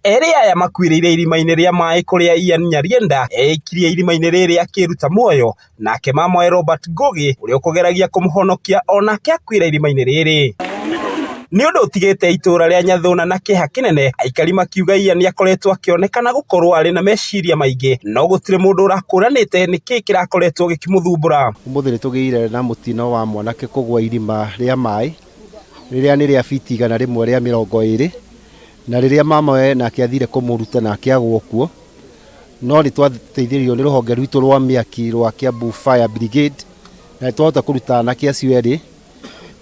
Eri aya makuĩrĩire irima-inĩ rĩa maĩ kũrĩa Ian Nyarienda eikirie irima-inĩ rĩrĩ akĩruta muoyo, nake mamawe Robert Ngugi ũrĩa ũkũgeragia kũmũhonokia onake akuĩra irima-inĩ rĩrĩ. Nĩ ũndũ ũtigĩte itũra rĩa Nyathũna na kĩeha kĩnene, aikari makiuga Ian nĩakoretwo akĩonekana gũkorwo arĩ na meciria maingĩ, no gũtirĩ mũndũ ũrakũranĩte nĩkĩĩ kĩrakoretwo gĩkĩmũthumbũra. Ũmũthĩ nĩtũgĩire na mũtino wa mwanake kũgwa irima rĩa maĩ rĩrĩa nĩ rĩa biti 120, na rĩrĩa mamawe nake athire kũmũruta na akĩagwo kuo, no nĩtwateithĩrĩirio nĩ rũhonge rwitũ rwa mĩaki rwa Kiambu Fire Brigade, na nĩtwahota kũruta anake acio erĩ.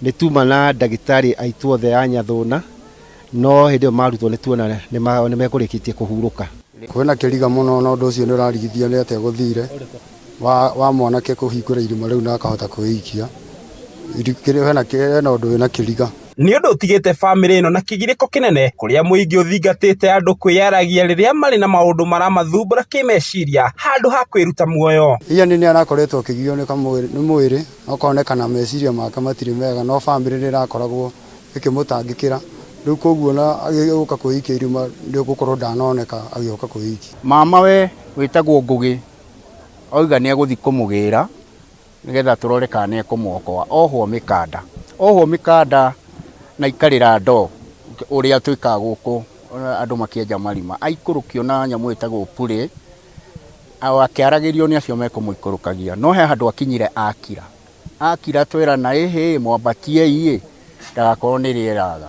Nĩ tuma na ndagĩtarĩ aitũ othe a Nyathũna, no hĩndĩ ĩyo marutwo nĩtuona nĩmekũrĩkĩtie kũhurũka. Kwĩna kĩriga mũno na ũndũ ũcio nĩ ũrarigithia nĩ atĩa gũthire wa mwanake kũhingũra irima rĩu na akahota kwĩikia. Hena ũndũ wĩna kĩriga. Nĩ ũndũ ũtigĩte bamĩrĩ ĩno na kĩgirĩko kĩnene, kũrĩa mũingĩ ũthingatĩte andũ kwĩyaragia rĩrĩa marĩ na maũndũ maramathumbũra kĩmeciria handũ ha kwĩruta muoyo. Ian nĩ arakoretwo akĩgio nĩ mwĩrĩ, ũkonekana meciria make matirĩ mega, no bamĩrĩ nĩ ĩrakoragwo ĩkĩmũtangĩkĩra. Rĩu koguo na agĩũka kwĩikia irima nĩ gũkorwo ndanoneka agĩũka kwĩikia. Mamawe wĩtagwo Ngugi oiga nĩ egũthiĩ kũmũgĩra nĩgetha tũrore kana nĩ ekũmwokoa. Ohwo mĩkanda na ikarĩra ndoo ũrĩa twĩkaga gũkũ andũ makĩenja marima, aikũrũkio na nyamũ ĩtagwo pure, akĩaragĩrio nĩ acio mekũmũikũrũkagia, no he handũ akinyire akira twerana mwambatiei ndagakorwo nĩ rĩeraga,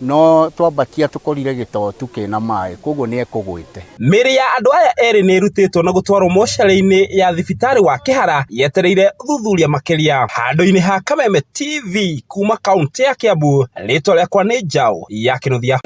no twambatia tũkorire gĩtotu kĩna maĩ, koguo nĩ ekũgwĩte. Mĩrĩ ya andũ aya erĩ nĩ ĩrutĩtwo na gũtwarwo mocarĩ-inĩ ya thibitarĩ wa Kĩhara yetereire ũthuthuria makĩria. Handũ-inĩ ha Kameme TV kuma kaunti ya Kiambu, rĩtwa rĩakwa nĩ Njaũ ya Kĩnuthia.